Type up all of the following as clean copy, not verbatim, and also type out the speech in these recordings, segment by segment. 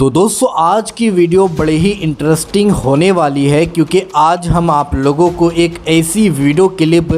तो दोस्तों आज की वीडियो बड़े ही इंटरेस्टिंग होने वाली है क्योंकि आज हम आप लोगों को एक ऐसी वीडियो क्लिप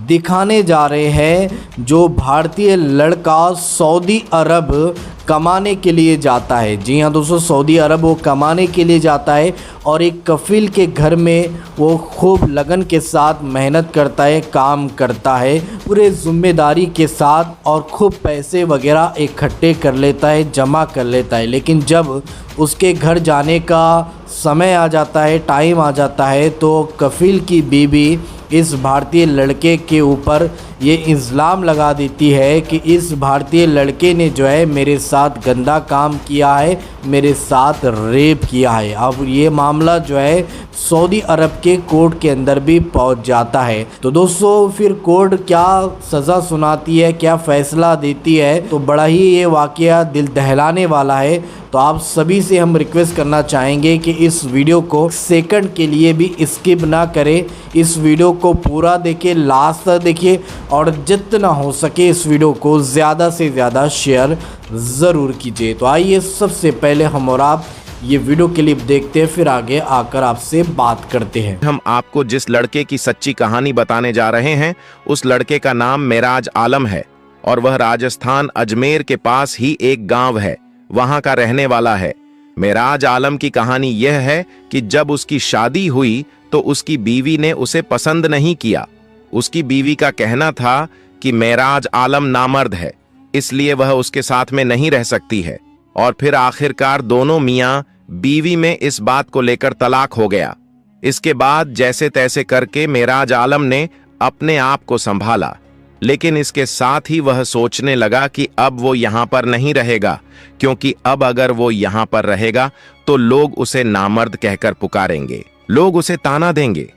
दिखाने जा रहे हैं जो भारतीय लड़का सऊदी अरब कमाने के लिए जाता है। जी हाँ दोस्तों, सऊदी अरब वो कमाने के लिए जाता है और एक कफील के घर में वो खूब लगन के साथ मेहनत करता है, काम करता है पूरे ज़िम्मेदारी के साथ और खूब पैसे वगैरह इकट्ठे कर लेता है, जमा कर लेता है। लेकिन जब उसके घर जाने का समय आ जाता है, टाइम आ जाता है, तो कफील की बीवी इस भारतीय लड़के के ऊपर ये इल्ज़ाम लगा देती है कि इस भारतीय लड़के ने जो है मेरे साथ गंदा काम किया है, मेरे साथ रेप किया है। अब ये मामला जो है सऊदी अरब के कोर्ट के अंदर भी पहुंच जाता है। तो दोस्तों फिर कोर्ट क्या सज़ा सुनाती है, क्या फ़ैसला देती है, तो बड़ा ही ये वाक़या दिल दहलाने वाला है। तो आप सभी से हम रिक्वेस्ट करना चाहेंगे कि इस वीडियो को सेकंड के लिए भी स्किप ना करें, इस वीडियो को पूरा देखिए, लास्ट तक देखिए और जितना हो सके इस वीडियो को ज़्यादा से ज़्यादा शेयर ज़रूर कीजिए। तो आइए सबसे पहले हम और आप ये वीडियो क्लिप देखते हैं, फिर आगे आकर आपसे बात करते हैं। हम आपको जिस लड़के की सच्ची कहानी बताने जा रहे हैं उस लड़के का नाम मेराज आलम है और वह राजस्थान अजमेर के पास ही एक गांव है, वहां का रहने वाला है। मेराज आलम की कहानी यह है कि जब उसकी शादी हुई तो उसकी बीवी ने उसे पसंद नहीं किया। उसकी बीवी का कहना था कि मेराज आलम नामर्द है, इसलिए वह उसके साथ में नहीं रह सकती है। और फिर आखिरकार दोनों मियां बीवी में इस बात को लेकर तलाक हो गया। इसके बाद जैसे तैसे करके मेराज आलम ने अपने आप को संभाला, लेकिन इसके साथ ही वह सोचने लगा कि अब वो यहां पर नहीं रहेगा, क्योंकि अब अगर वो यहां पर रहेगा तो लोग उसे नामर्द कहकर पुकारेंगे, लोग उसे ताना देंगे।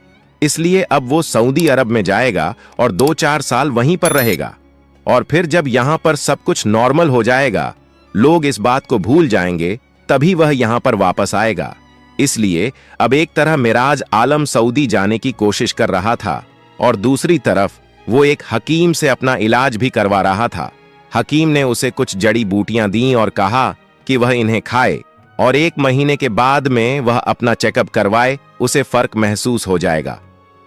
इसलिए अब वो सऊदी अरब में जाएगा और 2-4 साल वहीं पर रहेगा और फिर जब यहां पर सब कुछ नॉर्मल हो जाएगा, लोग इस बात को भूल जाएंगे, तभी वह यहां पर वापस आएगा। इसलिए अब एक तरह मेराज आलम सऊदी जाने की कोशिश कर रहा था और दूसरी तरफ वो एक हकीम से अपना इलाज भी करवा रहा था। हकीम ने उसे कुछ जड़ी बूटियां दी और कहा कि वह इन्हें खाए और 1 महीने के बाद में वह अपना चेकअप करवाए, उसे फर्क महसूस हो जाएगा।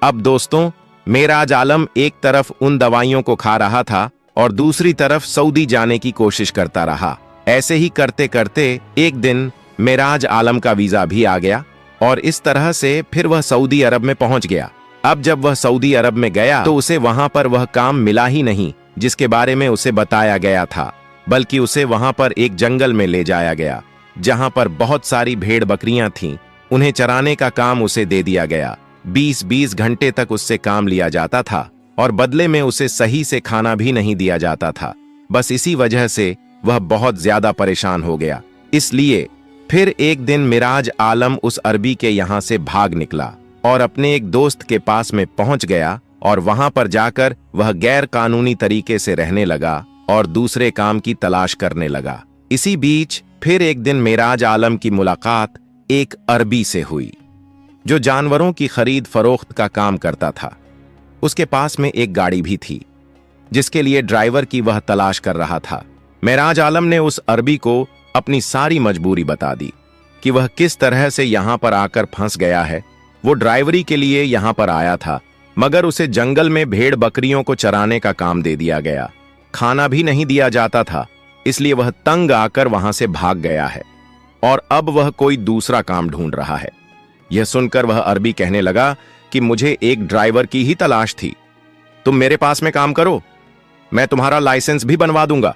अब दोस्तों, मेराज आलम एक तरफ उन दवाइयों को खा रहा था और दूसरी तरफ सऊदी जाने की कोशिश करता रहा। ऐसे ही करते करते एक दिन मेराज आलम का वीजा भी आ गया और इस तरह से फिर वह सऊदी अरब में पहुंच गया। अब जब वह सऊदी अरब में गया तो उसे वहां पर वह काम मिला ही नहीं जिसके बारे में उसे बताया गया था, बल्कि उसे वहां पर एक जंगल में ले जाया गया जहां पर बहुत सारी भेड़ बकरियां थीं। उन्हें चराने का काम उसे दे दिया गया। 20-20 घंटे तक उससे काम लिया जाता था और बदले में उसे सही से खाना भी नहीं दिया जाता था। बस इसी वजह से वह बहुत ज्यादा परेशान हो गया। इसलिए फिर एक दिन मेराज आलम उस अरबी के यहां से भाग निकला और अपने एक दोस्त के पास में पहुंच गया और वहां पर जाकर वह गैर कानूनी तरीके से रहने लगा और दूसरे काम की तलाश करने लगा। इसी बीच फिर एक दिन मेराज आलम की मुलाकात एक अरबी से हुई जो जानवरों की खरीद फरोख्त का काम करता था। उसके पास में एक गाड़ी भी थी जिसके लिए ड्राइवर की वह तलाश कर रहा था। मेराज आलम ने उस अरबी को अपनी सारी मजबूरी बता दी कि वह किस तरह से यहां पर आकर फंस गया है। वो ड्राइवरी के लिए यहां पर आया था, मगर उसे जंगल में भेड़ बकरियों को चराने का काम दे दिया गया। खाना भी नहीं दिया जाता था, इसलिए वह तंग आकर वहां से भाग गया है और अब वह कोई दूसरा काम ढूंढ रहा है। यह सुनकर वह अरबी कहने लगा कि मुझे एक ड्राइवर की ही तलाश थी, तुम मेरे पास में काम करो, मैं तुम्हारा लाइसेंस भी बनवा दूंगा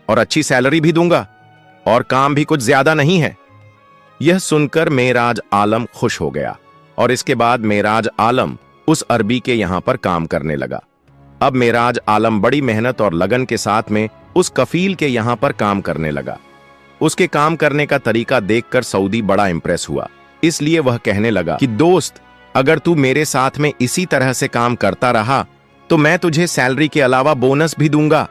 और अच्छी सैलरी भी दूंगा और काम भी कुछ ज्यादा नहीं है। यह सुनकर मेराज आलम खुश हो गया और इसके बाद मेराज आलम उस अरबी के यहां पर काम करने लगा। अब मेराज आलम बड़ी मेहनत और लगन के साथ में उस कफील के यहां पर काम करने लगा। उसके काम करने का तरीका देखकर सऊदी बड़ा इंप्रेस हुआ, इसलिए वह कहने लगा कि दोस्त, अगर तू मेरे साथ में इसी तरह से काम करता रहा तो मैं तुझे सैलरी के अलावा बोनस भी दूंगा,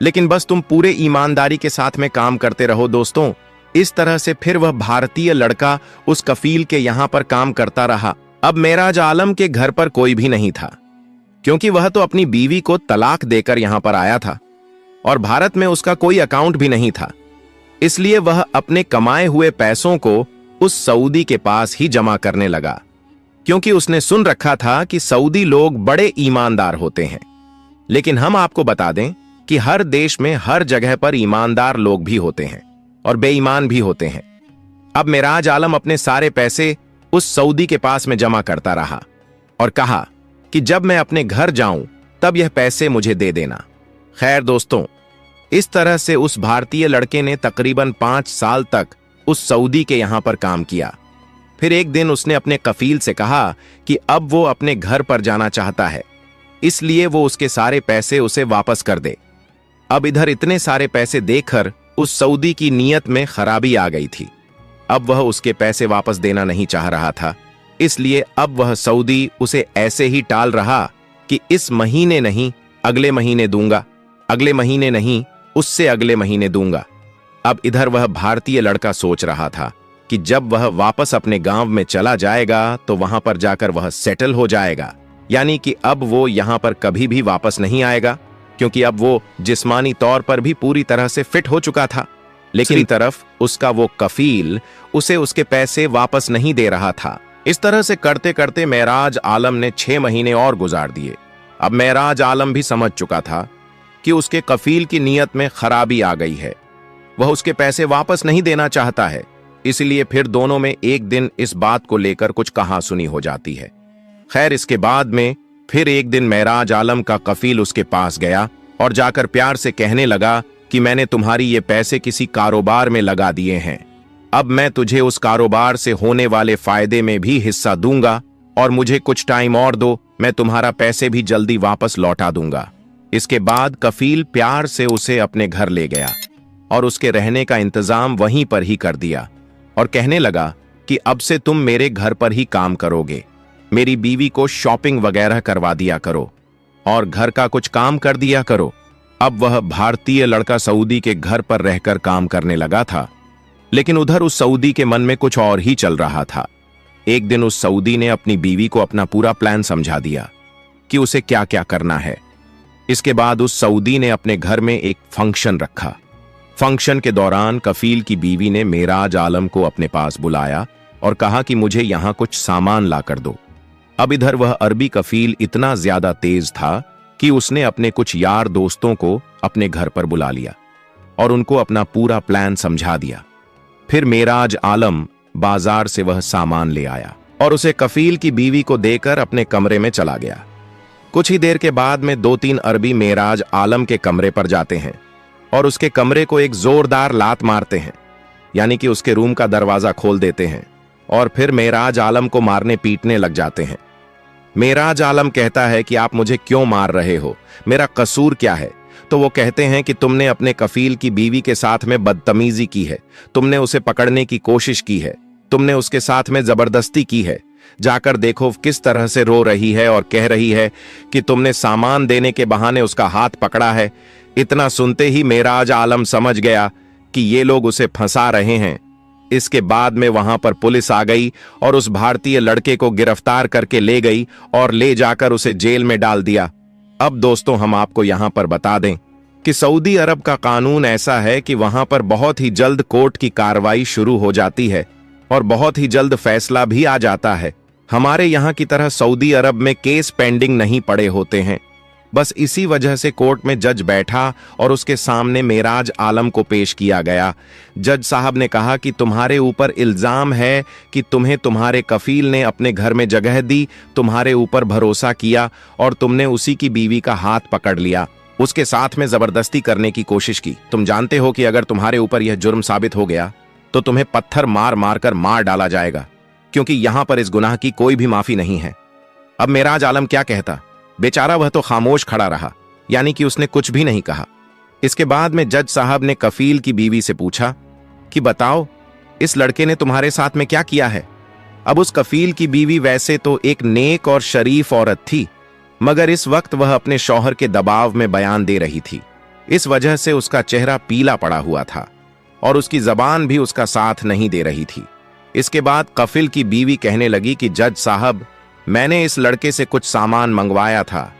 लेकिन बस तुम पूरे ईमानदारी के साथ में काम करते रहो। दोस्तों, इस तरह से फिर वह भारतीय लड़का उस कफील के यहां पर काम करता रहा। अब मेराज आलम के घर पर कोई भी नहीं था, क्योंकि वह तो अपनी बीवी को तलाक देकर यहां पर आया था और भारत में उसका कोई अकाउंट भी नहीं था। इसलिए वह अपने कमाए हुए पैसों को उस सऊदी के पास ही जमा करने लगा, क्योंकि उसने सुन रखा था कि सऊदी लोग बड़े ईमानदार होते हैं। लेकिन हम आपको बता दें कि हर देश में हर जगह पर ईमानदार लोग भी होते हैं और बेईमान भी होते हैं। अब मेराज आलम अपने सारे पैसे उस सऊदी के पास में जमा करता रहा और कहा कि जब मैं अपने घर जाऊं तब यह पैसे मुझे दे देना। खैर दोस्तों, इस तरह से उस भारतीय लड़के ने तकरीबन 5 साल तक उस सऊदी के यहां पर काम किया। फिर एक दिन उसने अपने कफील से कहा कि अब वो अपने घर पर जाना चाहता है, इसलिए वो उसके सारे पैसे उसे वापस कर दे। अब इधर इतने सारे पैसे देखकर उस सऊदी की नीयत में खराबी आ गई थी। अब वह उसके पैसे वापस देना नहीं चाह रहा था, इसलिए अब वह सऊदी उसे ऐसे ही टाल रहा कि इस महीने नहीं अगले महीने दूंगा, अगले महीने नहीं उससे अगले महीने दूंगा। अब इधर वह भारतीय लड़का सोच रहा था कि जब वह वापस अपने गांव में चला जाएगा तो वहां पर जाकर वह सेटल हो जाएगा, यानी कि अब वो यहां पर कभी भी वापस नहीं आएगा, क्योंकि अब वो जिस्मानी तौर पर भी पूरी तरह से फिट हो चुका था। लेकिन तरफ उसका वो कफील उसे उसके पैसे वापस नहीं दे रहा था। इस तरह से करते करते मेराज आलम ने 6 महीने और गुजार दिए। अब मेराज आलम भी समझ चुका था कि उसके कफील की नीयत में खराबी आ गई है, वह उसके पैसे वापस नहीं देना चाहता है। इसलिए फिर दोनों में एक दिन इस बात को लेकर कुछ कहासुनी हो जाती है। खैर, इसके बाद में फिर एक दिन मेराज आलम का कफील उसके पास गया और जाकर प्यार से कहने लगा कि मैंने तुम्हारी ये पैसे किसी कारोबार में लगा दिए हैं, अब मैं तुझे उस कारोबार से होने वाले फायदे में भी हिस्सा दूंगा और मुझे कुछ टाइम और दो, मैं तुम्हारा पैसे भी जल्दी वापस लौटा दूंगा। इसके बाद कफील प्यार से उसे अपने घर ले गया और उसके रहने का इंतजाम वहीं पर ही कर दिया और कहने लगा कि अब से तुम मेरे घर पर ही काम करोगे, मेरी बीवी को शॉपिंग वगैरह करवा दिया करो और घर का कुछ काम कर दिया करो। अब वह भारतीय लड़का सऊदी के घर पर रहकर काम करने लगा था, लेकिन उधर उस सऊदी के मन में कुछ और ही चल रहा था। एक दिन उस सऊदी ने अपनी बीवी को अपना पूरा प्लान समझा दिया कि उसे क्या क्या करना है। इसके बाद उस सऊदी ने अपने घर में एक फंक्शन रखा। फंक्शन के दौरान कफील की बीवी ने मेराज आलम को अपने पास बुलाया और कहा कि मुझे यहां कुछ सामान ला कर दो। अब इधर वह अरबी कफील इतना ज्यादा तेज था कि उसने अपने कुछ यार दोस्तों को अपने घर पर बुला लिया और उनको अपना पूरा प्लान समझा दिया। फिर मेराज आलम बाजार से वह सामान ले आया और उसे कफील की बीवी को देकर अपने कमरे में चला गया। कुछ ही देर के बाद में 2-3 अरबी मेराज आलम के कमरे पर जाते हैं और उसके कमरे को एक जोरदार लात मारते हैं, यानी कि उसके रूम का दरवाजा खोल देते हैं और फिर मेराज आलम को मारने पीटने लग जाते हैं। मेराज आलम कहता है कि आप मुझे क्यों मार रहे हो, मेरा कसूर क्या है? तो वो कहते हैं कि तुमने अपने कफील की बीवी के साथ में बदतमीजी की है, तुमने उसे पकड़ने की कोशिश की है, तुमने उसके साथ में जबरदस्ती की है। जाकर देखो किस तरह से रो रही है और कह रही है कि तुमने सामान देने के बहाने उसका हाथ पकड़ा है। इतना सुनते ही मेराज आलम समझ गया कि ये लोग उसे फंसा रहे हैं। इसके बाद में वहां पर पुलिस आ गई और उस भारतीय लड़के को गिरफ्तार करके ले गई और ले जाकर उसे जेल में डाल दिया। अब दोस्तों, हम आपको यहां पर बता दें कि सऊदी अरब का कानून ऐसा है कि वहां पर बहुत ही जल्द कोर्ट की कार्रवाई शुरू हो जाती है और बहुत ही जल्द फैसला भी आ जाता है। हमारे यहाँ की तरह सऊदी अरब में केस पेंडिंग नहीं पड़े होते हैं। बस इसी वजह से कोर्ट में जज बैठा और उसके सामने मेराज आलम को पेश किया गया। जज साहब ने कहा कि तुम्हारे ऊपर इल्जाम है कि तुम्हें तुम्हारे कफील ने अपने घर में जगह दी, तुम्हारे ऊपर भरोसा किया और तुमने उसी की बीवी का हाथ पकड़ लिया, उसके साथ में जबरदस्ती करने की कोशिश की। तुम जानते हो कि अगर तुम्हारे ऊपर यह जुर्म साबित हो गया तो तुम्हें पत्थर मार मार कर मार डाला जाएगा, क्योंकि यहां पर इस गुनाह की कोई भी माफी नहीं है। अब मेराज आलम क्या कहता? बेचारा वह तो खामोश खड़ा रहा, यानी कि उसने कुछ भी नहीं कहा। इसके बाद में जज साहब ने कफील की बीवी से पूछा कि बताओ, इस लड़के ने तुम्हारे साथ में क्या किया है? अब उस कफील की बीवी वैसे तो एक नेक और शरीफ औरत थी, मगर इस वक्त वह अपने शौहर के दबाव में बयान दे रही थी। इस वजह से उसका चेहरा पीला पड़ा हुआ था और उसकी जबान भी उसका साथ नहीं दे रही थी। इसके बाद कफील की बीवी कहने लगी कि जज साहब, मैंने इस लड़के से कुछ सामान मंगवाया था।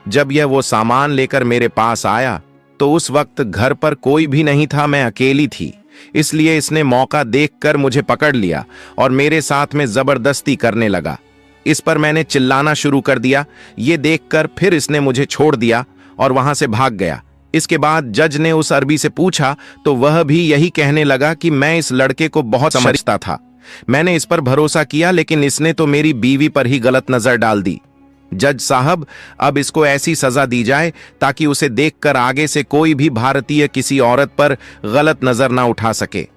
जब यह वो सामान लेकर मेरे पास आया तो उस वक्त घर पर कोई भी नहीं था, मैं अकेली थी। इसलिए इसने मौका देखकर मुझे पकड़ लिया और मेरे साथ में जबरदस्ती करने लगा। इस पर मैंने चिल्लाना शुरू कर दिया। ये देखकर फिर इसने मुझे छोड़ दिया और वहां से भाग गया। इसके बाद जज ने उस अरबी से पूछा तो वह भी यही कहने लगा कि मैं इस लड़के को बहुत समझता था। मैंने इस पर भरोसा किया, लेकिन इसने तो मेरी बीवी पर ही गलत नजर डाल दी। जज साहब, अब इसको ऐसी सजा दी जाए ताकि उसे देखकर आगे से कोई भी भारतीय किसी औरत पर गलत नजर ना उठा सके।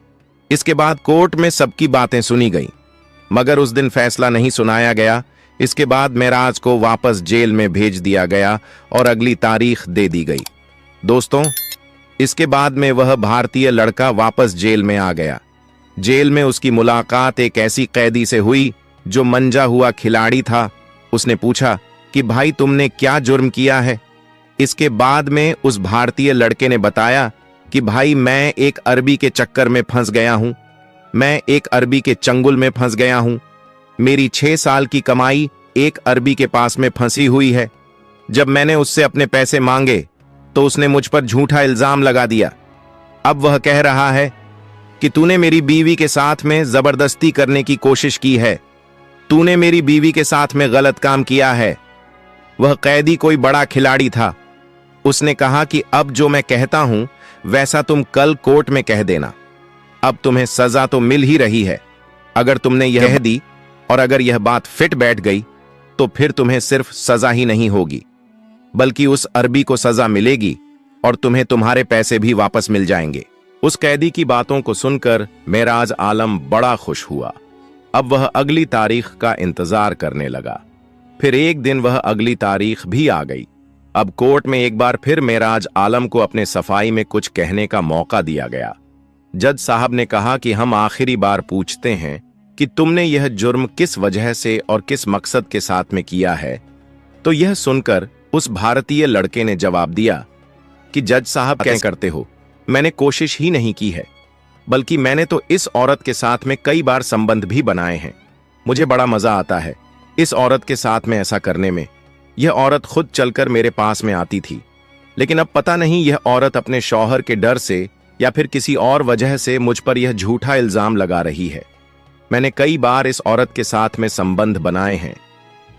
इसके बाद कोर्ट में सबकी बातें सुनी गईं, मगर उस दिन फैसला नहीं सुनाया गया। इसके बाद मेराज को वापस जेल में भेज दिया गया और अगली तारीख दे दी गई। दोस्तों, इसके बाद में वह भारतीय लड़का वापस जेल में आ गया। जेल में उसकी मुलाकात एक ऐसी कैदी से हुई जो मंजा हुआ खिलाड़ी था। उसने पूछा कि भाई, तुमने क्या जुर्म किया है? इसके बाद में उस भारतीय लड़के ने बताया कि भाई, मैं एक अरबी के चक्कर में फंस गया हूं। मैं एक अरबी के चंगुल में फंस गया हूं। मेरी 6 साल की कमाई एक अरबी के पास में फंसी हुई है। जब मैंने उससे अपने पैसे मांगे तो उसने मुझ पर झूठा इल्जाम लगा दिया। अब वह कह रहा है कि तूने मेरी बीवी के साथ में जबरदस्ती करने की कोशिश की है। तूने मेरी बीवी के साथ में गलत काम किया है। वह कैदी कोई बड़ा खिलाड़ी था। उसने कहा कि अब जो मैं कहता हूं वैसा तुम कल कोर्ट में कह देना। अब तुम्हें सजा तो मिल ही रही है। अगर तुमने यह कह दी और अगर यह बात फिट बैठ गई तो फिर तुम्हें सिर्फ सजा ही नहीं होगी, बल्कि उस अरबी को सजा मिलेगी और तुम्हें तुम्हारे पैसे भी वापस मिल जाएंगे। उस कैदी की बातों को सुनकर मेराज आलम बड़ा खुश हुआ। अब वह अगली तारीख का इंतजार करने लगा। फिर एक दिन वह अगली तारीख भी आ गई। अब कोर्ट में एक बार फिर मेराज आलम को अपने सफाई में कुछ कहने का मौका दिया गया। जज साहब ने कहा कि हम आखिरी बार पूछते हैं कि तुमने यह जुर्म किस वजह से और किस मकसद के साथ में किया है। तो यह सुनकर उस भारतीय लड़के ने जवाब दिया कि जज साहब, क्या करते हो? मैंने कोशिश ही नहीं की है, बल्कि मैंने तो इस औरत के साथ में कई बार संबंध भी बनाए हैं। मुझे बड़ा मजा आता है इस औरत के साथ में ऐसा करने में। यह औरत खुद चलकर मेरे पास में आती थी, लेकिन अब पता नहीं यह औरत अपने शौहर के डर से या फिर किसी और वजह से मुझ पर यह झूठा इल्जाम लगा रही है। मैंने कई बार इस औरत के साथ में संबंध बनाए हैं।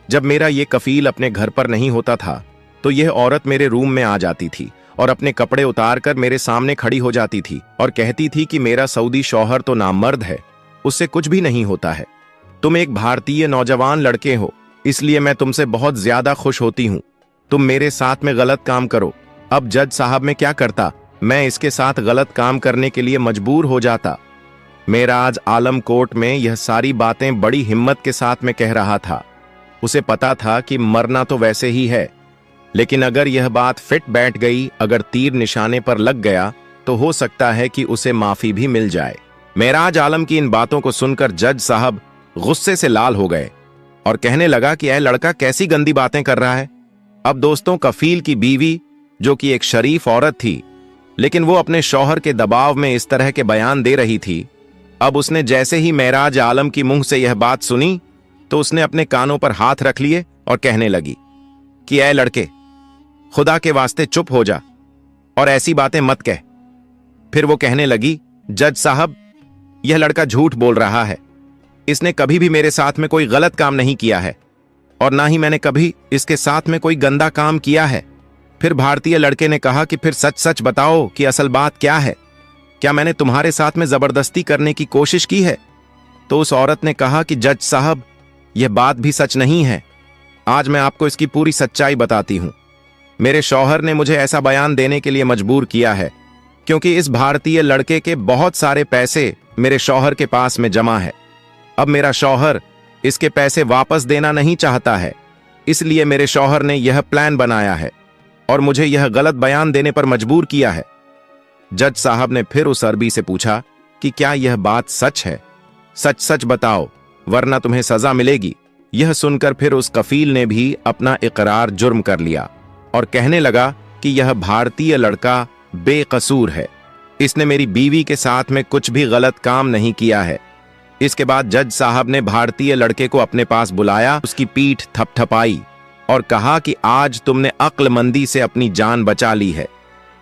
जब मेरा ये कफील अपने घर पर नहीं होता था तो यह औरत मेरे रूम में आ जाती थी और अपने कपड़े उतारकर मेरे सामने खड़ी हो जाती थी और कहती थी कि मेरा सऊदी शौहर तो नामर्द है, उससे कुछ भी नहीं होता है। तुम एक भारतीय नौजवान लड़के हो, इसलिए मैं तुमसे बहुत ज्यादा खुश होती हूं। तुम मेरे साथ में गलत काम करो। अब जज साहब मैं क्या करता? मैं इसके साथ गलत काम करने के लिए मजबूर हो जाता। मेराज आलम कोर्ट में यह सारी बातें बड़ी हिम्मत के साथ में कह रहा था। उसे पता था कि मरना तो वैसे ही है, लेकिन अगर यह बात फिट बैठ गई, अगर तीर निशाने पर लग गया, तो हो सकता है कि उसे माफी भी मिल जाए। मेराज आलम की इन बातों को सुनकर जज साहब गुस्से से लाल हो गए और कहने लगा कि यह लड़का कैसी गंदी बातें कर रहा है। अब दोस्तों, कफील की बीवी, जो कि एक शरीफ औरत थी, लेकिन वो अपने शौहर के दबाव में इस तरह के बयान दे रही थी। अब उसने जैसे ही मेराज आलम की मुंह से यह बात सुनी तो उसने अपने कानों पर हाथ रख लिए और कहने लगी कि ऐ लड़के, खुदा के वास्ते चुप हो जा और ऐसी बातें मत कह। फिर वो कहने लगी, जज साहब, यह लड़का झूठ बोल रहा है। इसने कभी भी मेरे साथ में कोई गलत काम नहीं किया है और ना ही मैंने कभी इसके साथ में कोई गंदा काम किया है। फिर भारतीय लड़के ने कहा कि फिर सच सच बताओ कि असल बात क्या है। क्या मैंने तुम्हारे साथ में जबरदस्ती करने की कोशिश की है? तो उस औरत ने कहा कि जज साहब, यह बात भी सच नहीं है। आज मैं आपको इसकी पूरी सच्चाई बताती हूं। मेरे शौहर ने मुझे ऐसा बयान देने के लिए मजबूर किया है क्योंकि इस भारतीय लड़के के बहुत सारे पैसे मेरे शौहर के पास में जमा है। अब मेरा शौहर इसके पैसे वापस देना नहीं चाहता है, इसलिए मेरे शौहर ने यह प्लान बनाया है और मुझे यह गलत बयान देने पर मजबूर किया है। जज साहब ने फिर उस अरबी से पूछा कि क्या यह बात सच है? सच सच बताओ, वरना तुम्हें सजा मिलेगी। यह सुनकर फिर उस कफील ने भी अपना इकरार जुर्म कर लिया और कहने लगा कि यह भारतीय लड़का बेकसूर है। इसने मेरी बीवी के साथ में कुछ भी गलत काम नहीं किया है। इसके बाद जज साहब ने भारतीय लड़के को अपने पास बुलाया, उसकी पीठ थपथपाई और कहा कि आज तुमने अक्लमंदी से अपनी जान बचा ली है।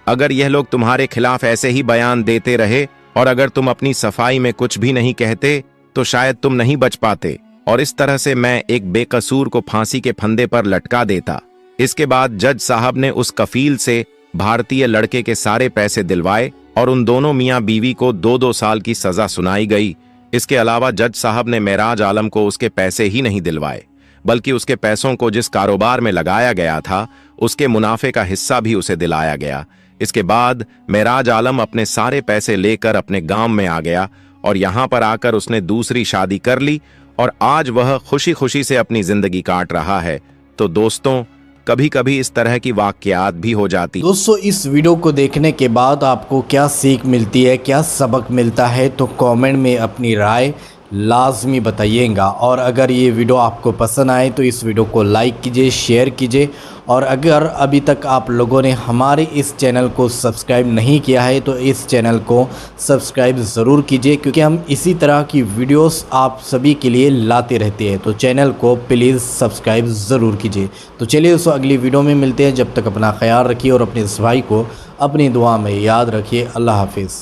अगर यह लोग तुम्हारे खिलाफ ऐसे ही बयान देते रहे और अगर तुम अपनी सफाई में कुछ भी नहीं कहते तो शायद तुम नहीं बच पाते, और इस तरह से मैं एक बेकसूर को फांसी के फंदे पर लटका देता। इसके बाद जज साहब ने उस कफील से भारतीय लड़के के सारे पैसे दिलवाए और उन दोनों मियां बीवी को 2-2 साल की सजा सुनाई गई। इसके अलावा जज साहब ने मेराज आलम को उसके पैसे ही नहीं दिलवाए, बल्कि उसके पैसों को जिस कारोबार में लगाया गया था उसके मुनाफे का हिस्सा भी उसे दिलाया गया। इसके बाद मेराज आलम अपने सारे पैसे लेकर अपने गांव में आ गया और यहां पर आकर उसने दूसरी शादी कर ली और आज वह खुशी खुशी से अपनी जिंदगी काट रहा है। तो दोस्तों, कभी कभी इस तरह की वाकयात भी हो जाती। दोस्तों, इस वीडियो को देखने के बाद आपको क्या सीख मिलती है, क्या सबक मिलता है, तो कमेंट में अपनी राय लाजमी बताइएगा। और अगर ये वीडियो आपको पसंद आए तो इस वीडियो को लाइक कीजिए, शेयर कीजिए, और अगर अभी तक आप लोगों ने हमारे इस चैनल को सब्सक्राइब नहीं किया है तो इस चैनल को सब्सक्राइब ज़रूर कीजिए, क्योंकि हम इसी तरह की वीडियोस आप सभी के लिए लाते रहते हैं। तो चैनल को प्लीज़ सब्सक्राइब ज़रूर कीजिए। तो चलिए दोस्तों, अगली वीडियो में मिलते हैं। जब तक अपना ख्याल रखिए और अपने इस भाई को अपनी दुआ में याद रखिए। अल्लाह हाफिज़।